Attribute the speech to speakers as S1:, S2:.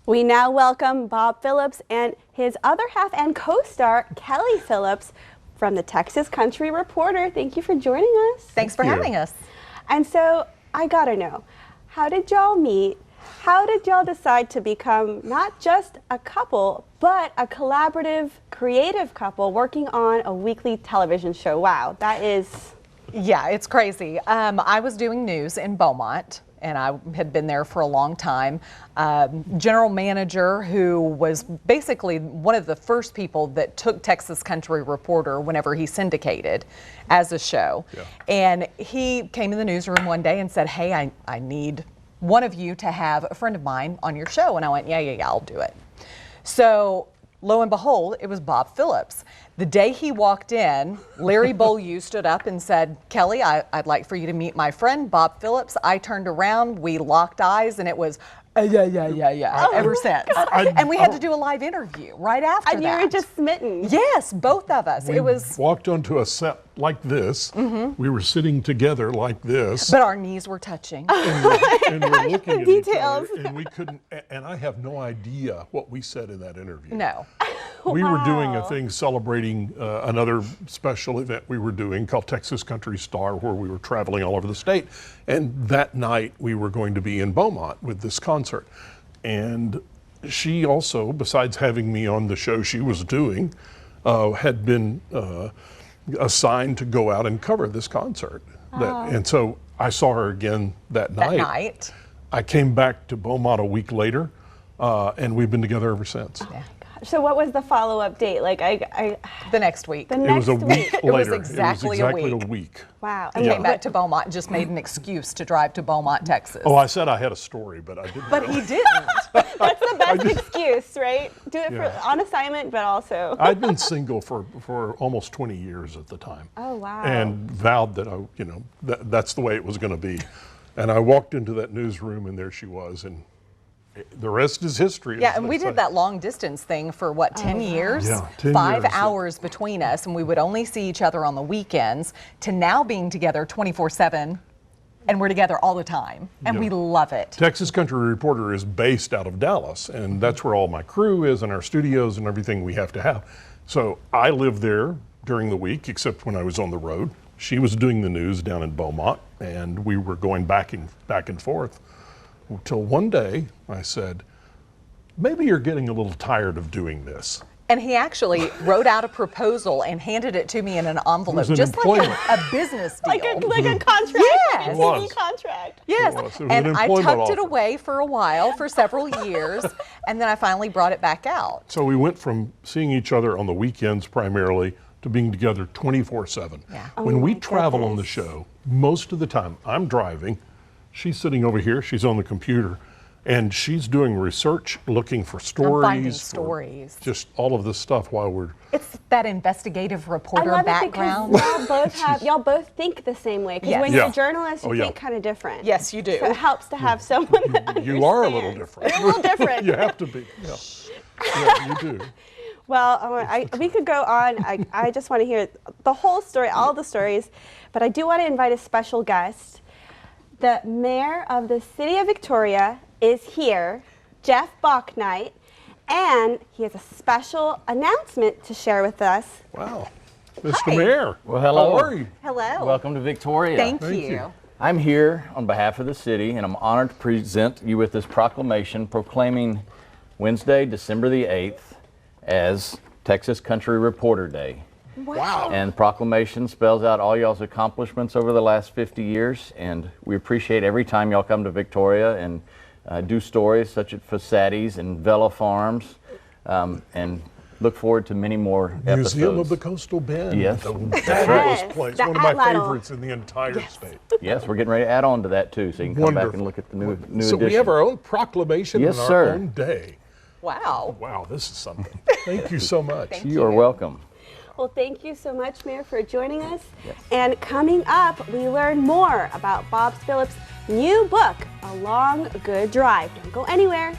S1: We now welcome Bob Phillips and his other half and co-star, Kelli Phillips, from the Texas Country Reporter. Thank you for joining us.
S2: Thanks for having us.
S1: And so, I gotta know, how did y'all meet? How did y'all decide to become not just a couple, but a collaborative, creative couple working on a weekly television show? Wow, that is...
S2: Yeah, it's crazy. I was doing news in Beaumont, and I had been there for a long time. General manager who was basically one of the first people that took Texas Country Reporter whenever he syndicated as a show. Yeah. And he came in the newsroom one day and said, hey, I need one of you to have a friend of mine on your show. And I went, yeah, I'll do it. So lo and behold, it was Bob Phillips. The day he walked in, Larry Beaulieu stood up and said, Kelli, I'd like for you to meet my friend, Bob Phillips. I turned around, we locked eyes, and it was, yeah, ever since. And we had to do a live interview right after
S1: that. And you were just smitten.
S2: Yes, both of us.
S3: We walked onto a set like this. Mm-hmm. We were sitting together like this.
S2: But our knees were touching.
S3: And we're looking at details. Each other, and we couldn't, and I have no idea what we said in that interview.
S2: No.
S3: We were doing a thing celebrating another special event we were doing called Texas Country Star, where we were traveling all over the state. And that night we were going to be in Beaumont with this concert. And she also, besides having me on the show she was doing, had been assigned to go out and cover this concert. And so I saw her again that night. I came back to Beaumont a week later, and we've been together ever since.
S1: Yeah. So what was the follow-up date? Like
S2: the next week.
S3: It was a week later.
S2: It was exactly a week.
S1: Wow.
S2: I came back to Beaumont and just made an excuse to drive to Beaumont, Texas.
S3: Oh, I said I had a story, but I didn't.
S2: But he didn't.
S1: That's the best excuse, right? Do it for on assignment, but also.
S3: I'd been single for almost 20 years at the time.
S1: Oh, wow.
S3: And vowed that that's the way it was going to be. And I walked into that newsroom, and there she was, and the rest is history.
S2: Yeah, and we did that long distance thing for what, 10 years?
S3: Yeah, 10
S2: 5
S3: years.
S2: hours between us, and we would only see each other on the weekends, to now being together 24/7, and we're together all the time, and we love it.
S3: Texas Country Reporter is based out of Dallas, and that's where all my crew is and our studios and everything we have to have. So I lived there during the week, except when I was on the road. She was doing the news down in Beaumont, and we were going back and forth. Until one day I said, maybe you're getting a little tired of doing this.
S2: And he actually wrote out a proposal and handed it to me in an envelope, just like a business deal.
S1: like a contract,
S2: yes.
S1: like a TV contract.
S2: Yes,
S3: It was
S2: and I tucked it
S3: offer.
S2: away for a while, for several years, and then I finally brought it back out.
S3: So we went from seeing each other on the weekends primarily to being together 24/7.
S2: Yeah.
S3: When we travel on the show, most of the time I'm driving, she's sitting over here, she's on the computer, and she's doing research, looking for stories.
S2: I'm finding stories.
S3: Just all of this stuff while we're...
S2: It's that investigative reporter background.
S1: Y'all both think the same way, because when you're a journalist, you think kind of different.
S2: Yes, you do.
S1: So it helps to have someone that understands.
S3: You are a little different.
S1: You're a little different.
S3: You have to be. Yeah, you do.
S1: Well, we could go on. I just want to hear the whole story, all the stories, but I do want to invite a special guest. The mayor of the city of Victoria is here, Jeff Bachnight, and he has a special announcement to share with us.
S3: Wow. Mr. Mayor.
S4: Well, hello.
S3: How are you?
S2: Hello.
S4: Welcome to Victoria.
S2: Thank you.
S4: I'm here on behalf of the city, and I'm honored to present you with this proclamation proclaiming Wednesday, December the 8th as Texas Country Reporter Day.
S2: Wow.
S4: And the proclamation spells out all y'all's accomplishments over the last 50 years, and we appreciate every time y'all come to Victoria and do stories such as Fasades and Vela Farms, and look forward to many more episodes.
S3: Museum of the Coastal Bend.
S4: Yes.
S3: Fabulous place. One of my favorites in the entire state.
S4: Yes, we're getting ready to add on to that too, so you can come back and look at the new
S3: So
S4: edition.
S3: we have our own proclamation on our own day.
S2: Wow.
S3: Wow, this is something. Thank you so much.
S4: You are welcome.
S1: Well, thank you so much, Mayor, for joining us. Yes. And coming up, we learn more about Bob Phillips' new book, A Long Good Drive. Don't go anywhere.